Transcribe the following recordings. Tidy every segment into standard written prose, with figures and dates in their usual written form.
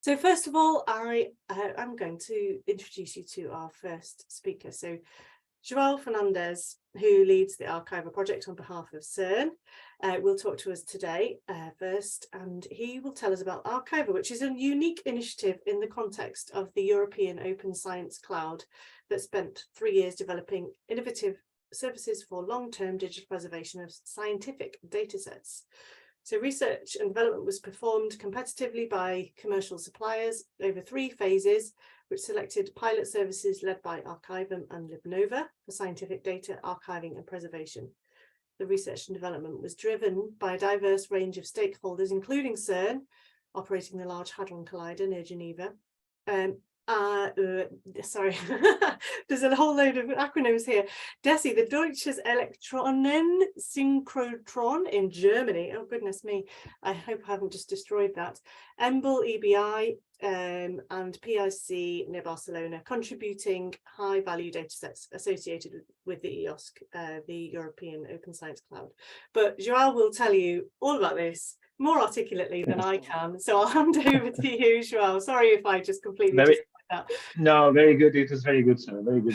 So first of all, I'm going to introduce you to our first speaker. So João Fernandes, who leads the Archiver project on behalf of CERN, will talk to us today first, and he will tell us about Archiver, which is a unique initiative in the context of the European Open Science Cloud that spent 3 years developing innovative services for long-term digital preservation of scientific datasets. So research and development was performed competitively by commercial suppliers over 3 phases, which selected pilot services led by Archivum and Libnova for scientific data archiving and preservation. The research and development was driven by a diverse range of stakeholders, including CERN, operating the Large Hadron Collider near Geneva. Sorry, there's a whole load of acronyms here. DESI, the Deutsches Elektronensynchrotron in Germany. Oh, goodness me. I hope I haven't just destroyed that. EMBL, EBI, and PIC near Barcelona, contributing high-value datasets associated with the EOSC, the European Open Science Cloud. But João will tell you all about this more articulately than I can. So I'll hand over to you, João. Sorry if I just completely that. No, very good. It was very good, sir. Very good.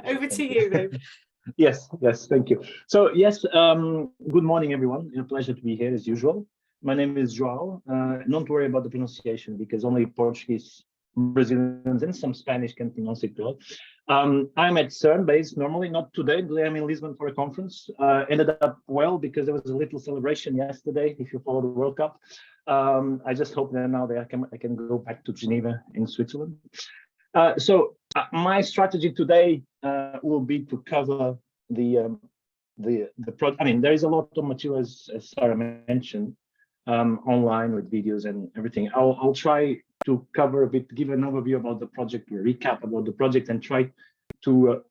Over to you, though. Yes, thank you. So yes, good morning, everyone. It's a pleasure to be here as usual. My name is João. Don't worry about the pronunciation because only Portuguese, Brazilians, and some Spanish can pronounce it well. I'm at CERN based normally, not today. I'm in Lisbon for a conference. Ended up well because there was a little celebration yesterday. If you follow the World Cup, I just hope that now that I can go back to Geneva in Switzerland. So my strategy today will be to cover the project. I mean, there is a lot of material as Sarah mentioned online with videos and everything. I'll try to cover a bit, give an overview about the project, a recap about the project, and try to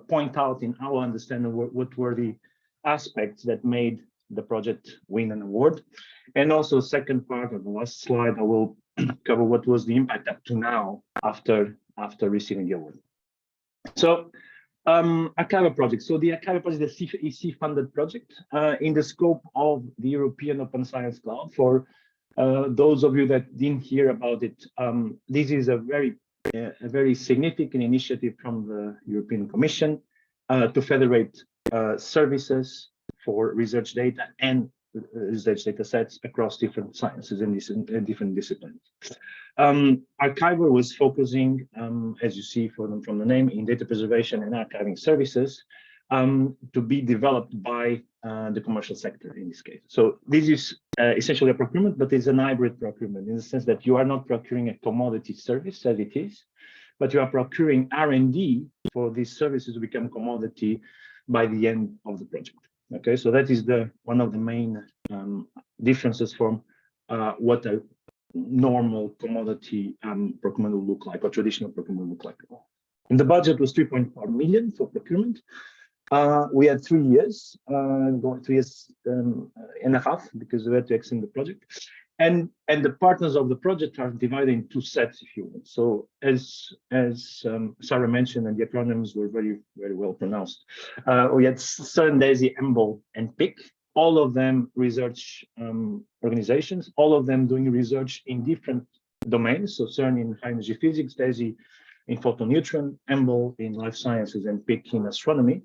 point out in our understanding what were the aspects that made the project win an award. And also, second part of the last slide, I will cover what was the impact up to now after receiving the award. So, Archiver project. So the Archiver project is a EC-funded project in the scope of the European Open Science Cloud. For those of you that didn't hear about it, this is a very significant initiative from the European Commission to federate services for research data and research data sets across different sciences and different disciplines. Archiver was focusing, as you see from the name, in data preservation and archiving services to be developed by the commercial sector in this case. So this is essentially a procurement, but it's an hybrid procurement in the sense that you are not procuring a commodity service as it is, but you are procuring R&D for these services to become commodity by the end of the project. Okay, so that is one of the main differences from what a normal commodity procurement will look like, or traditional procurement will look like. And the budget was 3.4 million for procurement. We had 3 years, 3 years and a half, because we had to extend the project. And the partners of the project are divided in 2 sets, if you want. So as Sarah mentioned, and the acronyms were very well pronounced, we had CERN, DESI, EMBL, and PIC. All of them research organizations, all of them doing research in different domains. So CERN in high energy physics, DESI in photoneutron, EMBL in life sciences, and PIC in astronomy.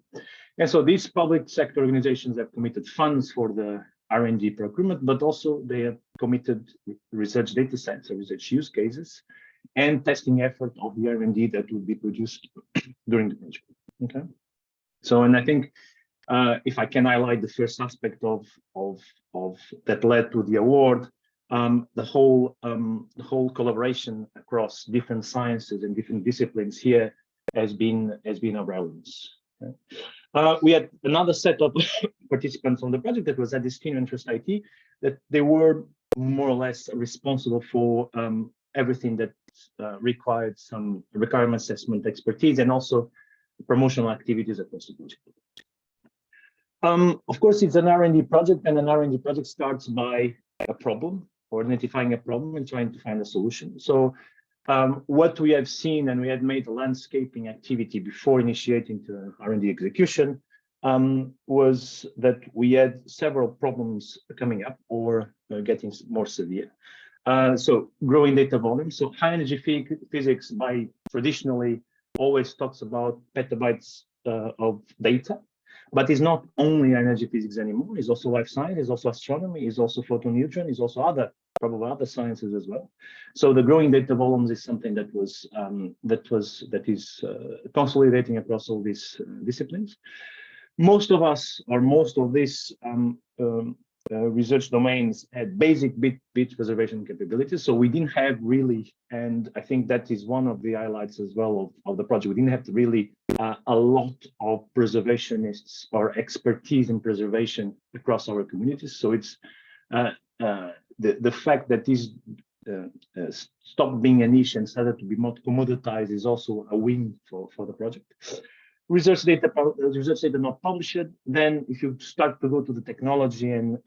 And so these public sector organizations have committed funds for the R&D procurement, but also they have committed research data sets, or research use cases, and testing effort of the R&D that will be produced during the project. Okay. So, and I think if I can highlight the first aspect of that led to the award, the whole collaboration across different sciences and different disciplines here has been of relevance. Okay. We had another set of participants on the project that was at Distinct Interest IT, that they were more or less responsible for everything that required some requirement assessment expertise and also promotional activities across the project. Of course, it's an R&D project, and an R&D project starts by a problem, or identifying a problem and trying to find a solution. So what we have seen, and we had made a landscaping activity before initiating the R&D execution, was that we had several problems coming up or getting more severe. So growing data volume. So high energy physics by traditionally always talks about petabytes of data, but it's not only energy physics anymore. It's also life science, it's also astronomy, it's also photoneutron, it's also probably other sciences as well. So the growing data volumes is something that is consolidating across all these disciplines. Most of us, or most of these research domains, had basic bit preservation capabilities. So we didn't have really, and I think that is one of the highlights as well of the project. We didn't have to really a lot of preservationists or expertise in preservation across our communities. So it's the fact that this stopped being a niche and started to be more commoditized is also a win for the project. Research data not published. Then if you start to go to the technology and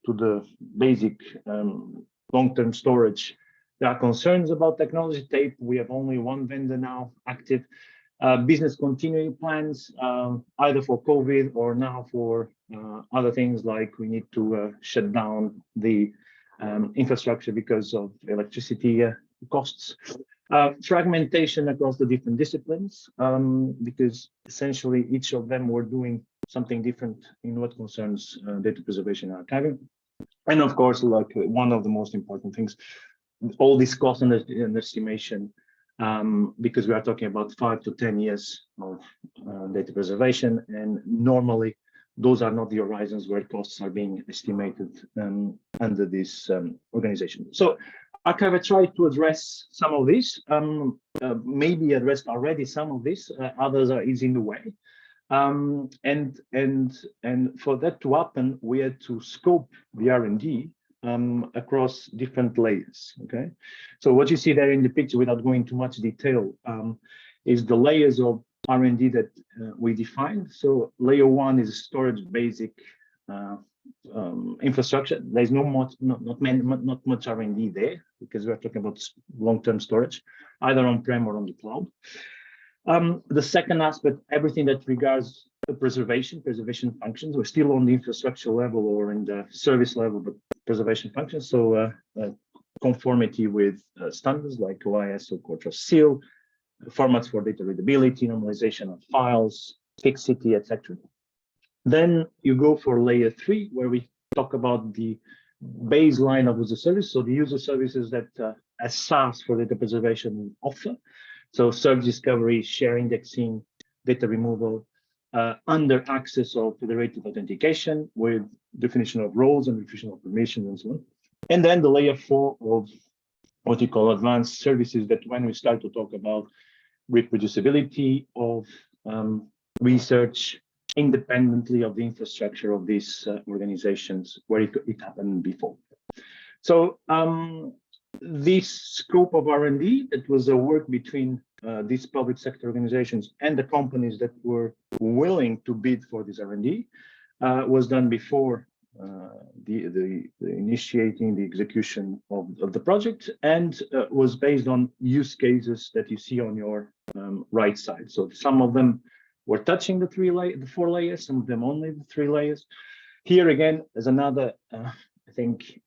to the basic long-term storage, there are concerns about technology tape. We have only one vendor now active. Business continuity plans, either for COVID or now for other things, like we need to shut down the infrastructure because of electricity costs. Fragmentation across the different disciplines, because essentially each of them were doing something different in what concerns data preservation and archiving. And of course, like one of the most important things, all this cost and estimation, because we are talking about 5 to 10 years of data preservation, and normally those are not the horizons where costs are being estimated under this organization. So Archive tried to address some of this, maybe addressed already some of this, others is in the way. And for that to happen, we had to scope the R&D across different layers, okay? So what you see there in the picture, without going into much detail, is the layers of R&D that we defined. So layer 1 is storage basic infrastructure. There's not much R&D there, because we're talking about long-term storage, either on-prem or on the cloud. The second aspect, everything that regards the preservation functions, we're still on the infrastructure level or in the service level, but preservation functions. So conformity with standards like OIS or Cortra Seal, formats for data readability, normalization of files, fixity, etc. Then you go for layer 3, where we talk about the baseline of user service. So the user services that as SaaS for data preservation offer. So search discovery, share indexing, data removal, under access of federated authentication with definition of roles and definition of permissions and so on. And then the layer 4 of what you call advanced services, that when we start to talk about reproducibility of research independently of the infrastructure of these organizations where it happened before. So this scope of R&D, that was a work between these public sector organizations and the companies that were willing to bid for this R&D, was done before the initiating the execution of the project, and was based on use cases that you see on your right side. So some of them were touching the 4 layers, some of them only the 3 layers. Here again, there's another, I think,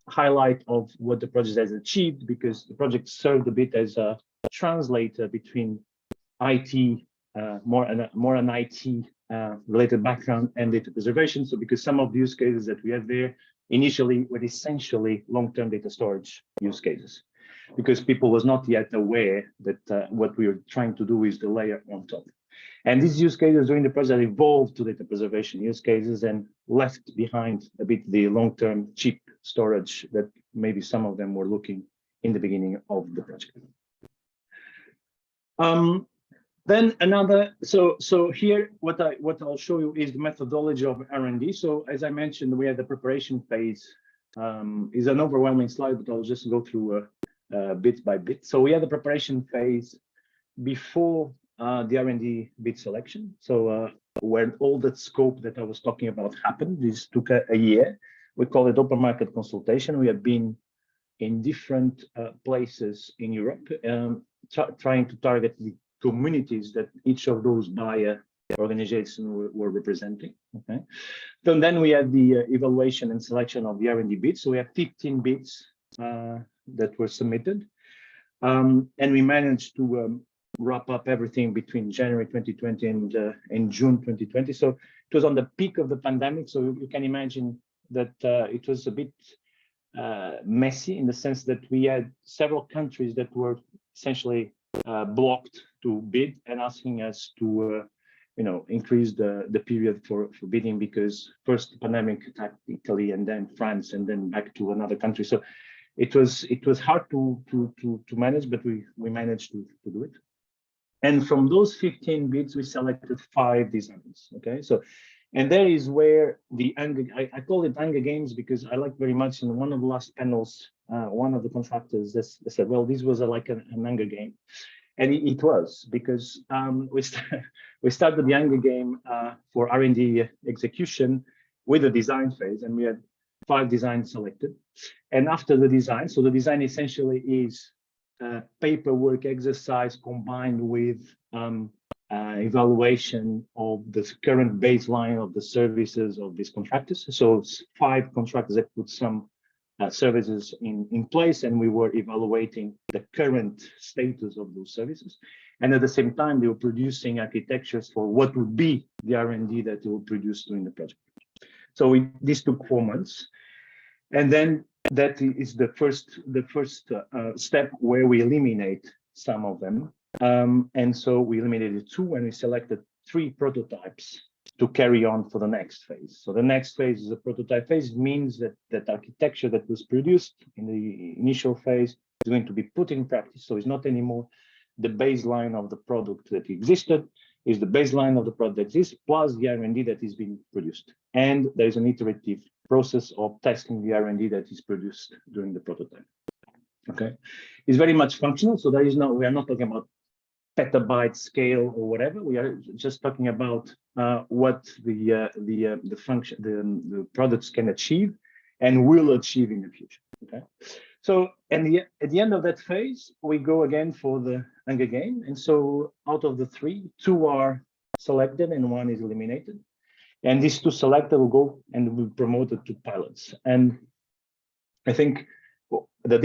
highlight of what the project has achieved, because the project served a bit as a translator between IT, more an IT related background and data preservation. So because some of the use cases that we have there initially were essentially long-term data storage use cases, because people was not yet aware that what we were trying to do is the layer on top. And these use cases during the project evolved to data preservation use cases and left behind a bit the long-term cheap storage that maybe some of them were looking in the beginning of the project. Then another, so here what I'll show you is the methodology of R&D. So as I mentioned, we had the preparation phase. Is an overwhelming slide, but I'll just go through bit by bit. So we had the preparation phase before the R&D bid selection. So where all that scope that I was talking about happened, this took a year. We call it open market consultation. We have been in different places in Europe, trying to target the communities that each of those buyer organizations were representing. Okay. Then we had the evaluation and selection of the R&D bids. So we have 15 bids that were submitted. And we managed to wrap up everything between January 2020 and June 2020. So it was on the peak of the pandemic. So you can imagine that it was a bit messy in the sense that we had several countries that were essentially blocked to bid and asking us to increase the period for bidding, because first the pandemic attacked Italy and then France and then back to another country. So it was hard to manage, but we managed to do it. And from those 15 bids, we selected 5 designs. Okay, so and there is where the I call it Hunger Games because I like very much in one of the last panels, one of the contractors they said, well, this was like an Hunger Game. And it was, because we started the Hunger Game for R&D execution with a design phase, and we had 5 designs selected. And after the design, so the design essentially is a paperwork exercise combined with evaluation of the current baseline of the services of these contractors. So 5 contractors that put some services in place, and we were evaluating the current status of those services. And at the same time, they were producing architectures for what would be the R&D that they would produce during the project. So this took 4 months. And then that is the first step where we eliminate some of them. And so we eliminated 2 and we selected 3 prototypes to carry on for the next phase. So the next phase is a prototype phase. It means that architecture that was produced in the initial phase is going to be put in practice. So it's not anymore the baseline of the product that existed, is the baseline of the product that exists plus the R&D that is being produced. And there is an iterative process of testing the R&D that is produced during the prototype. Okay, it's very much functional. So we are not talking about petabyte scale or whatever. We are just talking about what the function, the products can achieve and will achieve in the future. Okay, so at the end of that phase, we go again for the Hunger Game, and so out of the 3, 2 are selected and 1 is eliminated, and these 2 selected will go and will be promoted to pilots. And I think the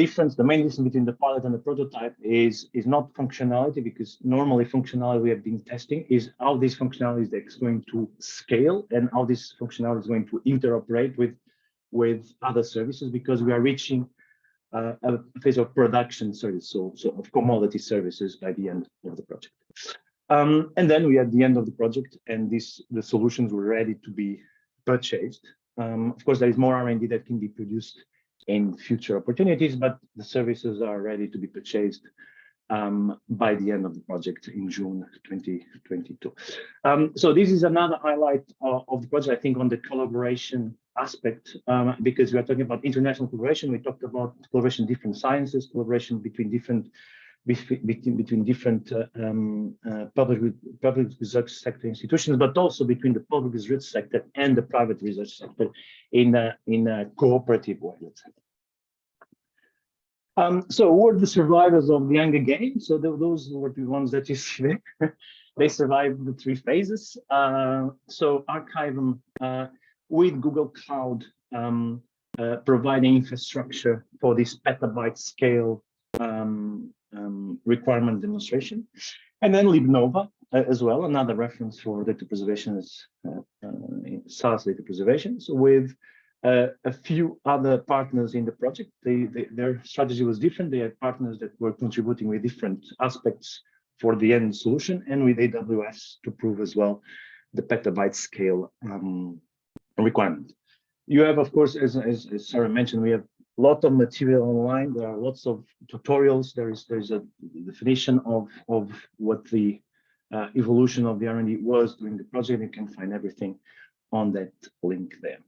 main difference between the pilot and the prototype is not functionality, because normally functionality we have been testing is how this functionality is going to scale and how this functionality is going to interoperate with other services, because we are reaching a phase of production service, so of commodity services by the end of the project. And then we are at the end of the project, and the solutions were ready to be purchased. Of course, there is more R&D that can be produced in future opportunities, but the services are ready to be purchased by the end of the project in June 2022. So this is another highlight of the project, I think, on the collaboration aspect, because we are talking about international collaboration. We talked about collaboration in different sciences, collaboration between different public research sector institutions, but also between the public research sector and the private research sector in a cooperative way, let's say. So who are the survivors of the Hunger Games? So those were the ones that you see there. They survived the 3 phases. So Archivum with Google Cloud providing infrastructure for this petabyte scale requirement demonstration, and then LibNova as well, another reference for data preservation is SaaS data preservation. So with a few other partners in the project, their strategy was different. They had partners that were contributing with different aspects for the end solution, and with AWS to prove as well the petabyte scale requirement. You have, of course, as Sarah mentioned, we have a lot of material online. There are lots of tutorials. There's a definition of what the evolution of the R&D was during the project. You can find everything on that link there.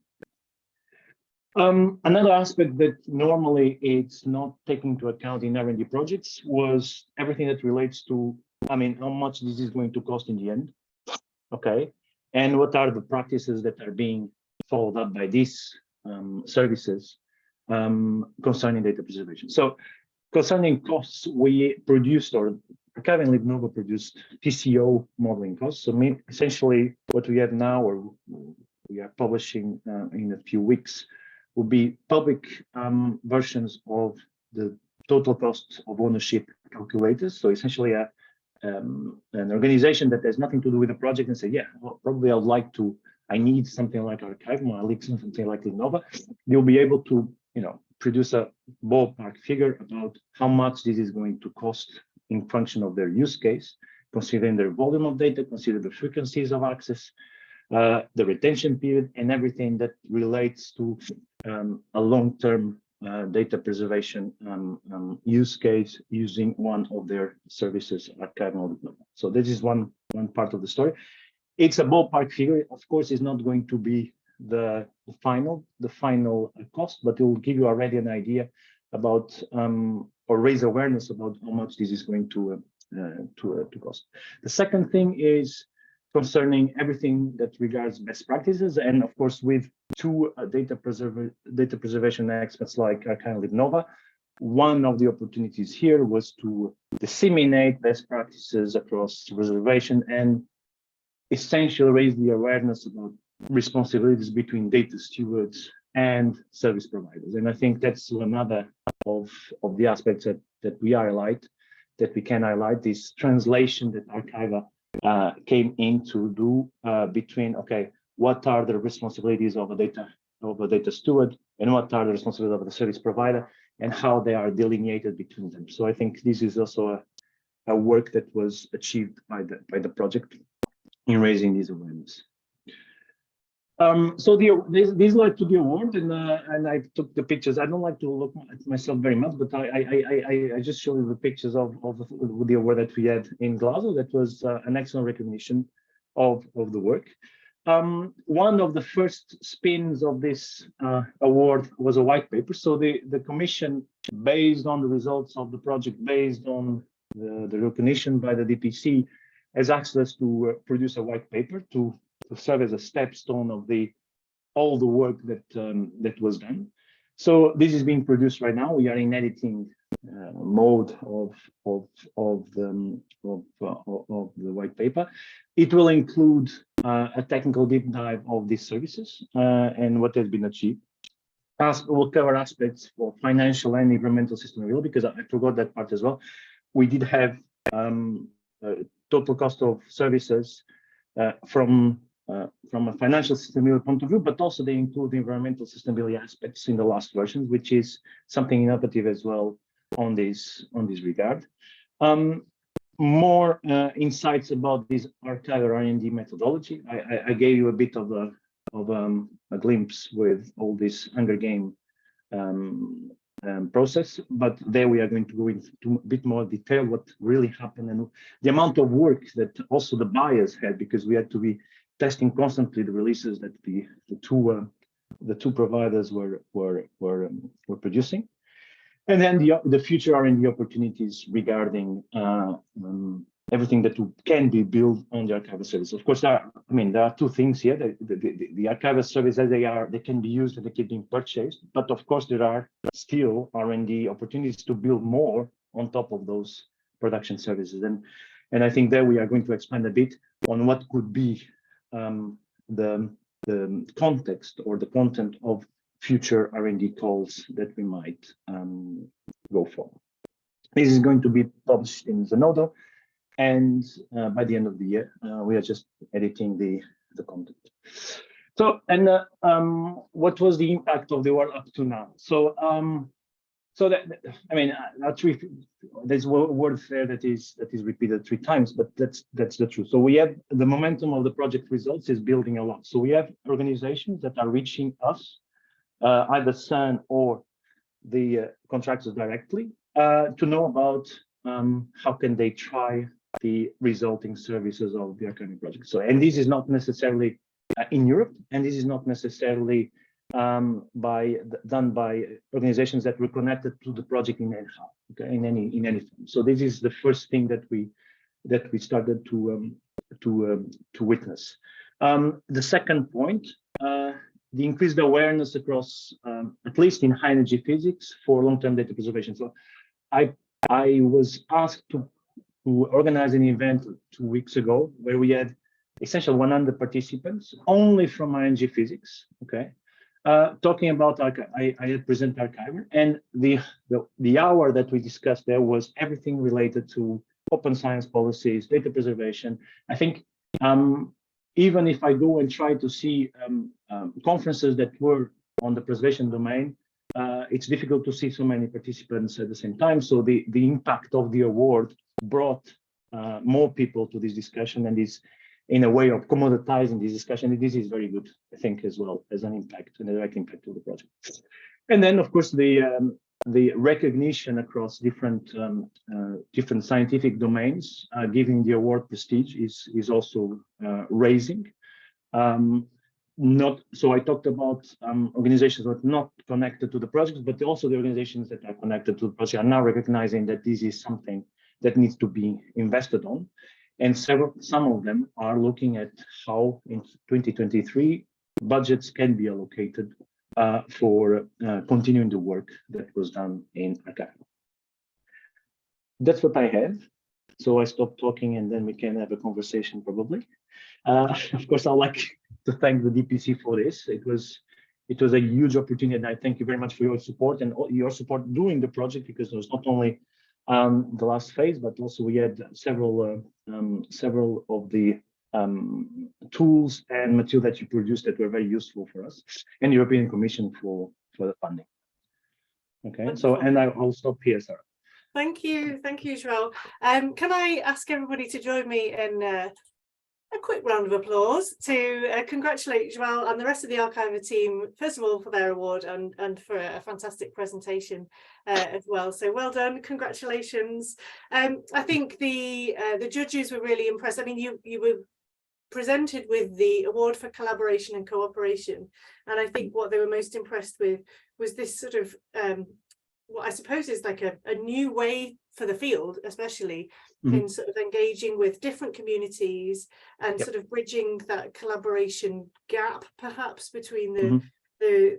Another aspect that normally it's not taken into account in R&D projects was everything that relates to, I mean, how much this is going to cost in the end, okay? And what are the practices that are being followed up by these services concerning data preservation. So concerning costs, we produced, or Archivum and LibNova produced TCO modeling costs. So essentially what we have now, or we are publishing in a few weeks, will be public versions of the total cost of ownership calculators. So essentially an organization that has nothing to do with the project and say, yeah, well, probably I need something like Archive, or I need something like Linova. They'll be able to, produce a ballpark figure about how much this is going to cost in function of their use case, considering their volume of data, consider the frequencies of access, the retention period, and everything that relates to a long-term data preservation use case using one of their services, Archive. So this is one part of the story. It's a ballpark figure. Of course, it's not going to be the final cost, but it will give you already an idea about or raise awareness about how much this is going to cost. The second thing is concerning everything that regards best practices, and of course, with two data preservation experts like Archive and Linova, one of the opportunities here was to disseminate best practices across preservation and essentially raise the awareness about responsibilities between data stewards and service providers. And I think that's another of the aspects that we can highlight, this translation that Archive came in to do between, okay, what are the responsibilities of a data steward and what are the responsibilities of the service provider and how they are delineated between them. So I think this is also a work that was achieved by the project in raising this awareness. So this led to the award, and I took the pictures. I don't like to look at myself very much, but I just showed you the pictures of the award that we had in Glasgow. That was an excellent recognition of the work. One of the first spins of this award was a white paper. So the commission, based on the results of the project, based on the recognition by the DPC, has asked us to produce a white paper to serve as a stepstone of all the work that was done. So this is being produced right now. We are in editing mode of the white paper. It will include a technical deep dive of these services and what has been achieved. We'll cover aspects for financial and environmental sustainability, because I forgot that part as well. We did have total cost of services from a financial sustainability point of view, but also they include the environmental sustainability aspects in the last version, which is something innovative as well on this regard. More insights about this Archive R&D methodology. I gave you a bit of a glimpse with all this Hunger Game process, but there we are going to go into a bit more detail what really happened and the amount of work that also the buyers had, because we had to be testing constantly the releases that the two providers were producing, and then the future R&D opportunities regarding everything that can be built on the Archive service. Of course, there are two things here. The Archive services, they can be used and they can be purchased, but of course there are still R&D opportunities to build more on top of those production services. And I think there we are going to expand a bit on what could be the context or the content of future R&D calls that we might go for. This is going to be published in Zenodo, and by the end of the year, we are just editing the content. So, and what was the impact of the award up to now? So, there's a word there that is repeated 3 times, but that's the truth. So we have the momentum of the project results is building a lot. So we have organizations that are reaching us, either CERN or the contractors directly, to know about how can they try the resulting services of the Archive project. So, and this is not necessarily in Europe, and this is not necessarily done by organizations that were connected to the project in any how, okay, in any form. So this is the first thing that we started to witness. The second point, the increased awareness across, at least in high energy physics, for long-term data preservation. So I was asked to organize an event 2 weeks ago where we had essentially 100 participants only from high energy physics, okay, talking about I had presented Archiver, and the hour that we discussed there was everything related to open science policies, data preservation. I think even if I go and try to see conferences that were on the preservation domain, it's difficult to see so many participants at the same time. So the impact of the award brought more people to this discussion, and is in a way of commoditizing this discussion. And this is very good, I think, as well as an impact, and a direct impact to the project. And then, of course, the recognition across different scientific domains, giving the award prestige is also raising. So I talked about organizations that are not connected to the project, but also the organizations that are connected to the project are now recognizing that this is something that needs to be invested on. And some of them are looking at how in 2023 budgets can be allocated for continuing the work that was done in Archive. That's what I have. So I stop talking, and then we can have a conversation probably. Of course, I'd like to thank the DPC for this. It was a huge opportunity, and I thank you very much for your support and your support during the project, because it was not only the last phase, but also we had several of the tools and material that you produced that were very useful for us, and the European Commission for the funding. Okay, wonderful. So, and I'll stop here, Sarah. Thank you, João. Can I ask everybody to join me in a quick round of applause to congratulate João and the rest of the Archiver team, first of all, for their award and for a fantastic presentation as well. So well done, congratulations. I think the judges were really impressed. I mean, you were presented with the award for collaboration and cooperation, and I think what they were most impressed with was this sort of what I suppose is like a new way for the field, especially in sort of engaging with different communities and sort of bridging that collaboration gap, perhaps between the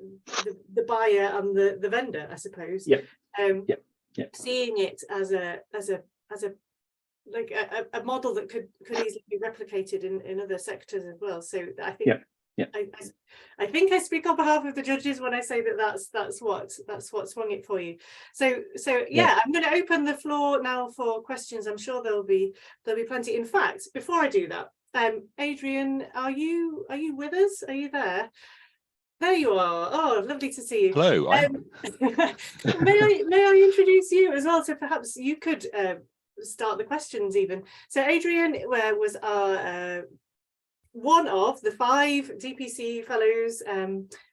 buyer and the vendor, I suppose. Seeing it as a like a model that could easily be replicated in other sectors as well. So I think I think I speak on behalf of the judges when I say that that's what swung it for you. So yeah, I'm going to open the floor now for questions. I'm sure there'll be plenty. In fact, before I do that, Adrian, are you with us? Are you there? There you are. Oh, lovely to see you. Hello. May I introduce you as well? So perhaps you could start the questions even. So Adrian was our one of the 5 DPC fellows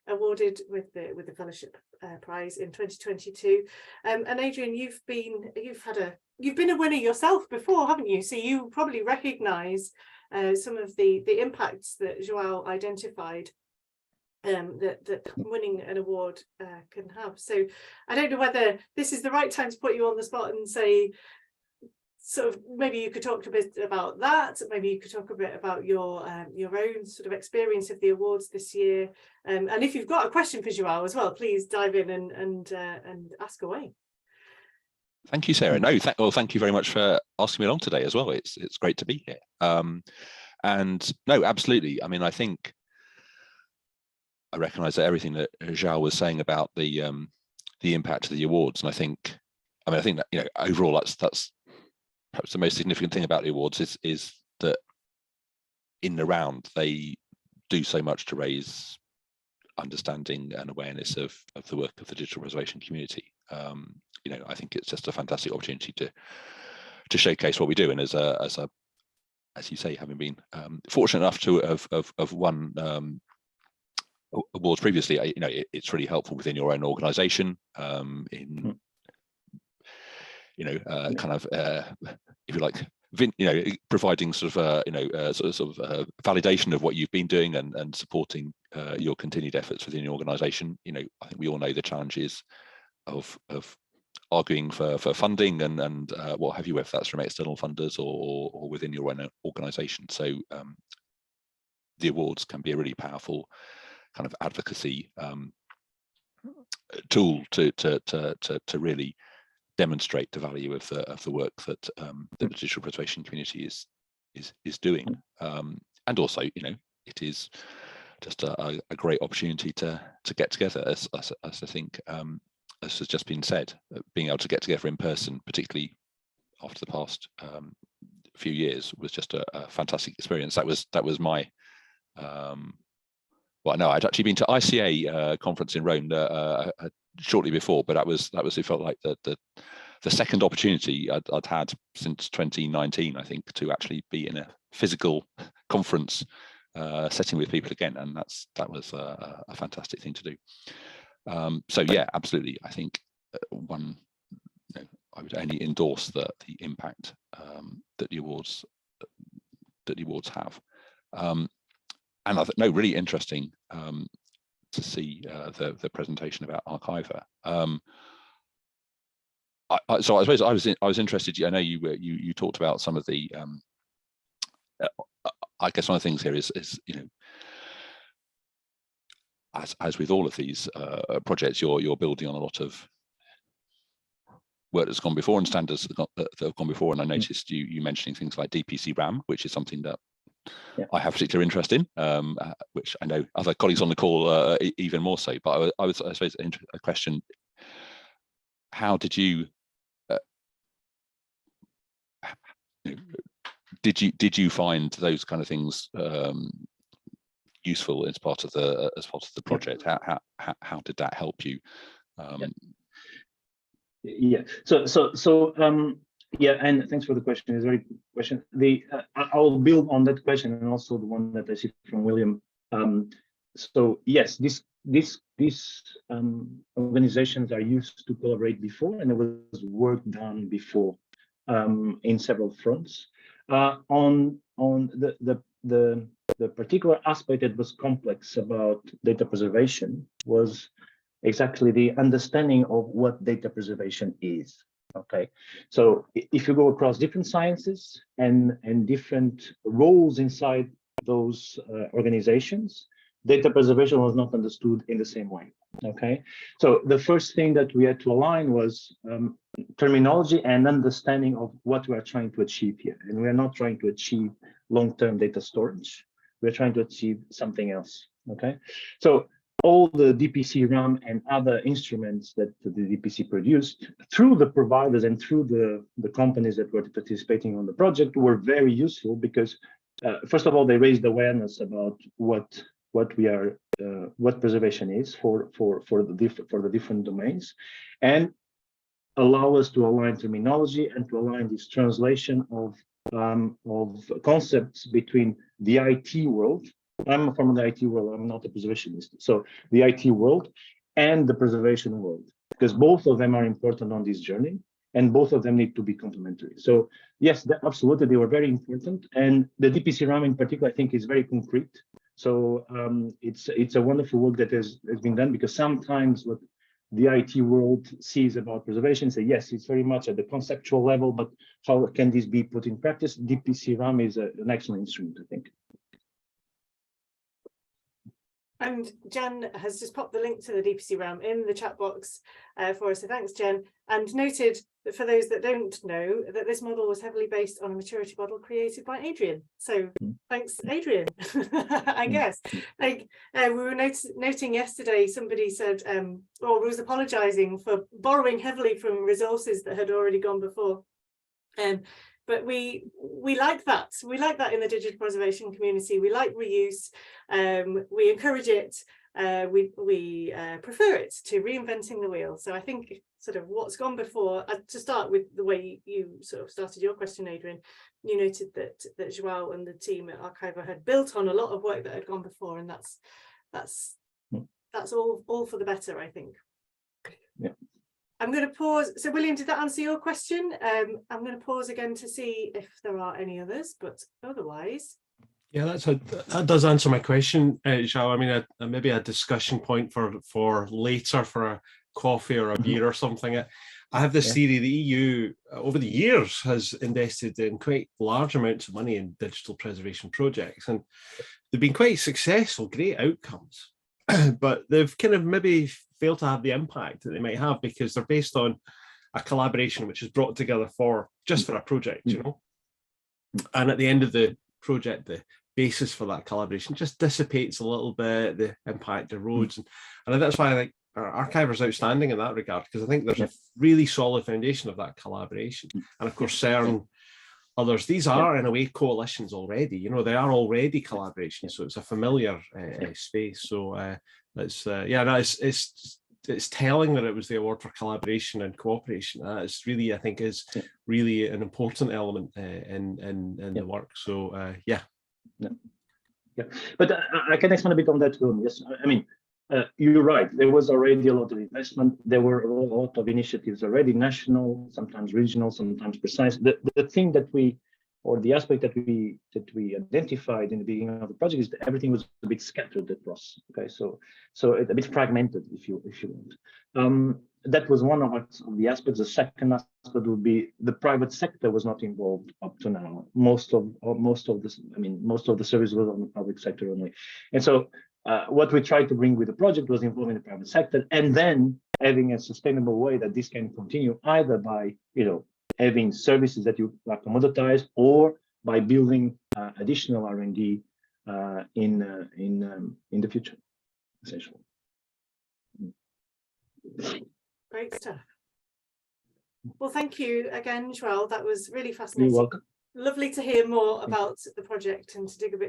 awarded with the fellowship prize in 2022. And Adrian, you've been a winner yourself before, haven't you? So you probably recognise some of the impacts that João identified that winning an award can have. So I don't know whether this is the right time to put you on the spot and say, sort of, maybe you could talk a bit about that. Maybe you could talk a bit about your own sort of experience of the awards this year. And if you've got a question for João as well, please dive in and ask away. Thank you, Sarah. No, thank you very much for asking me along today as well. It's great to be here. And no, absolutely. I mean, I think I recognise that everything that João was saying about the impact of the awards, and I think that overall that's perhaps the most significant thing about the awards is that in the round they do so much to raise understanding and awareness of the work of the digital preservation community. I think it's just a fantastic opportunity to showcase what we do, and as you say, having been fortunate enough to have won awards previously, it's really helpful within your own organisation in kind of if you like, providing sort of validation of what you've been doing and supporting your continued efforts within your organisation. I think we all know the challenges of arguing for funding and what have you, whether that's from external funders or within your own organisation. So the awards can be a really powerful kind of advocacy tool to really demonstrate the value of the work that the digital preservation community is doing, and also it is just a great opportunity to get together, as I think, as has just been said, being able to get together in person, particularly after the past few years, was just a fantastic experience. That was my well, no, I'd actually been to ICA conference in Rome shortly before, but that was it felt like the second opportunity I'd had since 2019, I think, to actually be in a physical conference setting with people again, and that was a fantastic thing to do. So yeah, absolutely. I think I would only endorse the impact that the awards have. And I think really interesting to see the presentation about Archiver. So I suppose I was interested. I know you talked about some of the. I guess one of the things here is as with all of these projects, you're building on a lot of work that's gone before and standards that have gone before. And I noticed you mentioning things like DPC RAM, which is something that I have particular interest in, which I know other colleagues on the call even more so. But I suppose a question: how did you did you find those kind of things useful as part of the project? How did that help you? Yeah. Yeah, and thanks for the question. It's a very good question. I'll build on that question and also the one that I see from William. So yes, these organizations are used to collaborate before, and there was work done before in several fronts. On the particular aspect that was complex about data preservation was exactly the understanding of what data preservation is. Okay, so if you go across different sciences and different roles inside those organizations, data preservation was not understood in the same way. Okay, so the first thing that we had to align was terminology and understanding of what we are trying to achieve here. And we are not trying to achieve long-term data storage. We're trying to achieve something else. Okay, so all the DPC RAM and other instruments that the DPC produced through the providers and through the companies that were participating on the project were very useful because, first of all, they raised awareness about what preservation is for the different domains, and allow us to align terminology and to align this translation of concepts between the IT world. I'm from the IT world, I'm not a preservationist. So the IT world and the preservation world, because both of them are important on this journey and both of them need to be complementary. So yes, absolutely, they were very important. And the DPC RAM in particular, I think, is very concrete. So it's a wonderful work that has been done, because sometimes what the IT world sees about preservation say, yes, it's very much at the conceptual level, but how can this be put in practice? DPC RAM is an excellent instrument, I think. And Jen has just popped the link to the DPC RAM in the chat box for us. So thanks, Jen. And noted that for those that don't know, that this model was heavily based on a maturity model created by Adrian. So thanks, Adrian. I guess. Like we were noting yesterday, somebody said, or was apologising for borrowing heavily from resources that had already gone before. But we like that. We like that in the digital preservation community. We like reuse. We encourage it. We prefer it to reinventing the wheel. So I think sort of what's gone before, to start with the way you sort of started your question, Adrian, you noted that Joao and the team at Archiver had built on a lot of work that had gone before, and that's all for the better, I think. Yeah. I'm going to pause. So William, did that answer your question? I'm going to pause again to see if there are any others, but otherwise. Yeah, that does answer my question, Joao. I mean, maybe a discussion point for later, for a coffee or a beer or something. I have this theory: the EU over the years has invested in quite large amounts of money in digital preservation projects, and they've been quite successful, great outcomes, but they've kind of maybe fail to have the impact that they might have because they're based on a collaboration which is brought together just for a project, you know. And at the end of the project, the basis for that collaboration just dissipates a little bit, the impact erodes. And that's why I think our archiver is outstanding in that regard, because I think there's a really solid foundation of that collaboration. And of course, CERN, others, these are in a way coalitions already, you know, they are already collaborations, so it's a familiar space. So it's telling that it was the award for collaboration and cooperation. It's really, I think, is really an important element in the work. So yeah. But I can expand a bit on that too. Yes, I mean, you're right. There was already a lot of investment. There were a lot of initiatives already, national, sometimes regional, sometimes precise. The thing that we, or the aspect that we identified in the beginning of the project, is that everything was a bit scattered across. Okay, so it's a bit fragmented, if you want. That was one of the aspects. The second aspect would be the private sector was not involved up to now. Most of the service was on the public sector only, and so what we tried to bring with the project was involving the private sector, and then having a sustainable way that this can continue, either by having services that you are commoditized, or by building additional R&D in the future, essentially. Great stuff. Well, thank you again, Joel. That was really fascinating. You're welcome. Lovely to hear more about the project and to dig a bit